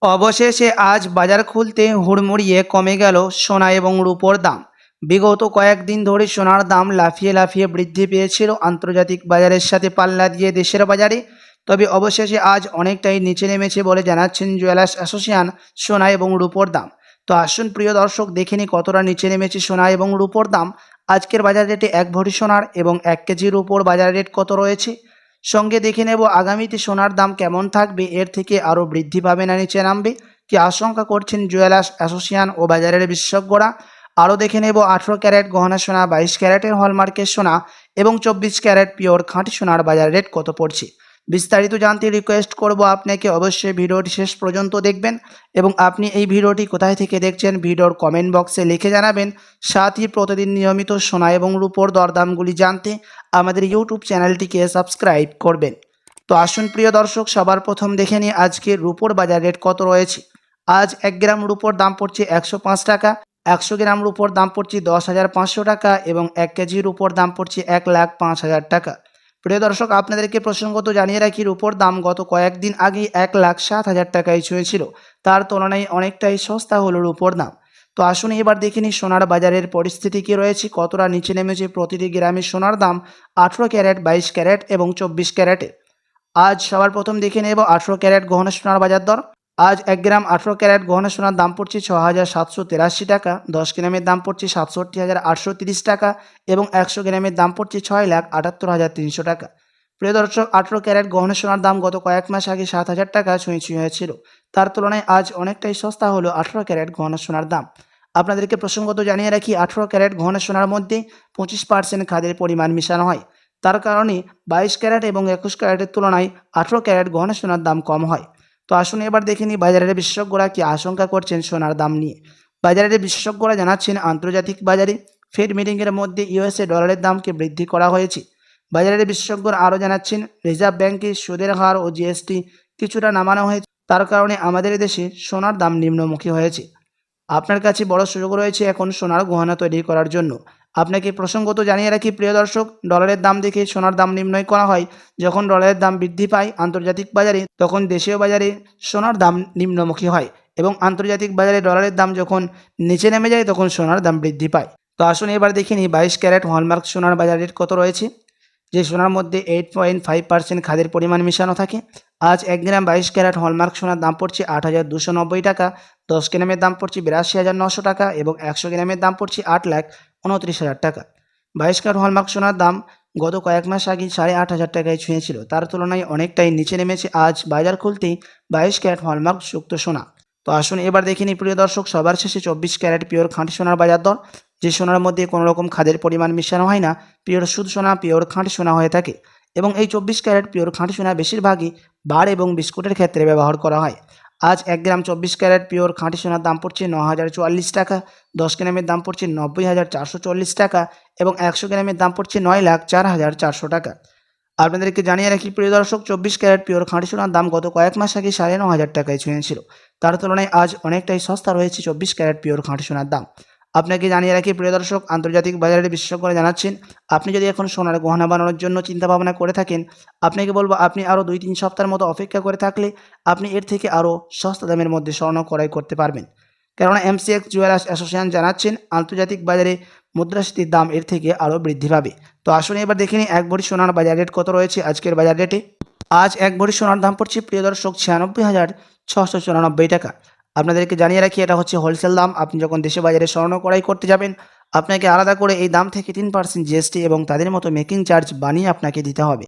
অবশেষে আজ বাজার খুলতে হুড়মুড়িয়ে কমে গেল সোনা এবং রূপোর দাম। বিগত কয়েকদিন ধরে সোনার দাম লাফিয়ে লাফিয়ে বৃদ্ধি পেয়েছিল আন্তর্জাতিক বাজারের সাথে পাল্লা দিয়ে দেশের বাজারে। তবে অবশেষে আজ অনেকটাই নিচে নেমেছে বলে জানাচ্ছেন জুয়েলার্স অ্যাসোসিয়েশন সোনা এবং রূপোর দাম। তো আসুন প্রিয় দর্শক, দেখে নিই কতটা নিচে নেমেছে সোনা এবং রূপোর দাম। আজকের বাজার রেটে 1 ভরি সোনার এবং 1 কেজি রূপোর বাজার রেট কত রয়েছে, সঙ্গে দেখে নেব আগামীতে সোনার দাম কেমন থাকবে, এর থেকে আরও বৃদ্ধি পাবে না নিচে নামবে কি আশঙ্কা করছেন জুয়েলার্স অ্যাসোসিয়েশন ও বাজারের বিশেষজ্ঞরা। আরও দেখে নেব 18 ক্যারেট গহনা সোনা, 22 ক্যারেটের হলমার্কের সোনা এবং 24 ক্যারেট পিওর খাঁটি সোনার বাজার রেট কত পড়ছে। বিস্তারিত জানতে রিকোয়েস্ট করব আপনাকে অবশ্যই ভিডিওটি শেষ পর্যন্ত দেখবেন এবং আপনি এই ভিডিওটি কোথায় থেকে দেখছেন ভিডিওর কমেন্ট বক্সে লিখে জানাবেন। সাথে প্রতিদিন নিয়মিত সোনা এবং রূপোর দরদামগুলি জানতে আমাদের ইউটিউব চ্যানেলটিকে সাবস্ক্রাইব করবেন। তো আসুন প্রিয় দর্শক, সবার প্রথম দেখে নিই আজকে রূপোর বাজার রেট কত রয়েছে। আজ 1 গ্রাম রূপোর দাম পড়ছে 105 টাকা, 100 গ্রাম রূপোর দাম পড়ছে 10,500 টাকা এবং 1 কেজি রূপোর দাম পড়ছে 1,05,000 টাকা। প্রিয় দর্শক, আপনাদেরকে প্রসঙ্গত জানিয়ে রাখি, রূপোর দাম গত কয়েকদিন আগেই 1,07,000 টাকায় ছুঁয়েছিল। তার তুলনায় অনেকটাই সস্তা হলো রূপোর দাম। তো আসুন এবার দেখে নিই সোনার বাজারের পরিস্থিতি কী রয়েছে, কতটা নিচে নেমেছে প্রতিটি গ্রামে সোনার দাম 18 ক্যারেট, 22 ক্যারেট এবং 24 ক্যারেটে। আজ সবার প্রথম দেখে নেব 18 ক্যারেট গহনা সোনার বাজার দর। আজ 1 গ্রাম 18 ক্যারেট গহনা সোনার দাম পড়ছে 6,783 টাকা, 10 গ্রামের দাম পড়ছে 67,830 টাকা এবং 100 গ্রামের দাম পড়ছে 6,78,300 টাকা। প্রিয় দর্শক, 18 ক্যারেট গহনা সোনার দাম গত কয়েক মাস আগে 7,000 টাকা ছুঁই হয়েছিল। তার তুলনায় আজ অনেকটাই সস্তা হলো 18 ক্যারেট গহনা সোনার দাম। আপনাদেরকে প্রসঙ্গত জানিয়ে রাখি, 18 ক্যারেট গহনা সোনার মধ্যে 25% খাদের পরিমাণ মিশানো হয়। তার কারণে 22 ক্যারেট এবং 21 ক্যারেটের তুলনায় 18 ক্যারেট গহনা সোনার দাম কম হয়। তো আসুন এবার দেখে নিই বাজারের বিশেষজ্ঞরা কি আশঙ্কা করছেন সোনার দাম নিয়ে। বাজারের বিশেষজ্ঞরা জানাচ্ছেন, আন্তর্জাতিক বাজারে ফেড মিটিংয়ের মধ্যে ইউএসএ ডলারের দামকে বৃদ্ধি করা হয়েছে। বাজারের বিশেষজ্ঞরা আরও জানাচ্ছেন, রিজার্ভ ব্যাংকে সুদের হার ও জিএসটি কিছুটা নামানো হয়েছে। তার কারণে আমাদের দেশে সোনার দাম নিম্নমুখী হয়েছে। আপনার কাছে বড় সুযোগ রয়েছে এখন সোনার গহনা তৈরি করার জন্য। আপনাকে প্রসঙ্গত জানিয়ে রাখি প্রিয় দর্শক, ডলারের দাম দেখে সোনার দাম নির্ণয় করা হয়। যখন ডলারের দাম বৃদ্ধি পায় আন্তর্জাতিক বাজারে, তখন দেশীয় বাজারে সোনার দাম নিম্নমুখী হয় এবং আন্তর্জাতিক বাজারে ডলারের দাম যখন নিচে নেমে যায় তখন সোনার দাম বৃদ্ধি পায়। তো আসুন এবার দেখে নিই 22 ক্যারেট হলমার্ক সোনার বাজার রেট কত রয়েছে, যে সোনার মধ্যে 8.5% খাদের পরিমাণ মিশানো থাকে। আজ 1 গ্রাম 22 ক্যারেট হলমার্ক সোনার দাম পড়ছে 8,290 টাকা, 10 গ্রামের দাম পড়ছে 82,900 টাকা এবং 100 গ্রামের দাম পড়ছে 8,29,000 টাকা। 22 ক্যারেট হলমার্ক সোনার দাম গত কয়েক মাস আগে 8,500 টাকায় ছুঁয়েছিল। তার তুলনায় অনেকটাই নিচে নেমেছে আজ বাজার খুলতেই 22 ক্যারেট হলমার্ক যুক্ত সোনা। তো আসুন এবার দেখে নিই প্রিয় দর্শক, সবার শেষে 24 ক্যারেট পিওর খাঁটি সোনার বাজার দর। যে সোনার মধ্যে কোনো রকম খাদের পরিমাণ মিশানো হয় না, পিওর শুদ্ধ সোনা, পিওর খাঁটি সোনা হয়ে থাকে এবং এই 24 ক্যারেট পিওর খাঁটি সোনা বেশিরভাগই বার এবং বিস্কুটের ক্ষেত্রে ব্যবহার করা হয়। আজ 1 গ্রাম 24 ক্যারেট পিওর খাঁটি সোনার দাম পড়ছে 9,044 টাকা, 10 গ্রামের দাম পড়ছে 90,440 টাকা এবং 100 গ্রামের দাম পড়ছে 9,04,400 টাকা। আপনাদেরকে জানিয়ে রাখি প্রিয় দর্শক, 24 ক্যারেট পিওর খাঁটি সোনার দাম গত কয়েক মাস আগে 9,500 টাকায় ছুঁয়েছিল। তার তুলনায় আজ অনেকটাই সস্তা রয়েছে 24 ক্যারেট পিওর খাঁটি সোনার দাম। আপনাকে জানিয়ে রাখি প্রিয় দর্শক, আন্তর্জাতিক বাজারের বিশেষজ্ঞরা জানাচ্ছেন, আপনি যদি এখন সোনার গহনা বানানোর জন্য চিন্তাভাবনা করে থাকেন, আপনাকে বলবো আপনি আরও 2-3 সপ্তাহের মতো অপেক্ষা করে থাকলে আপনি এর থেকে আরও সস্তা দামের মধ্যে স্বর্ণ ক্রয় করতে পারবেন। কেননা এমসিএক্স জুয়েলার্স অ্যাসোসিয়েশন জানাচ্ছেন, আন্তর্জাতিক বাজারে মুদ্রাস্ফীতির দাম এর থেকে আরও বৃদ্ধি পাবে। তো আসুন এবার দেখে নিই 1 ভরি সোনার বাজার রেট কত রয়েছে আজকের বাজার রেটে। আজ 1 ভরি সোনার দাম পড়ছে প্রিয় দর্শক 96,694 টাকা। আপনাদেরকে জানিয়ে রাখি, এটা হচ্ছে হোলসেল দাম। আপনি যখন দেশে বাজারে স্বর্ণ ক্রয় করতে যাবেন, আপনাকে আলাদা করে এই দাম থেকে 3% জিএসটি এবং তাদের মতো মেকিং চার্জ বানিয়ে আপনাকে দিতে হবে।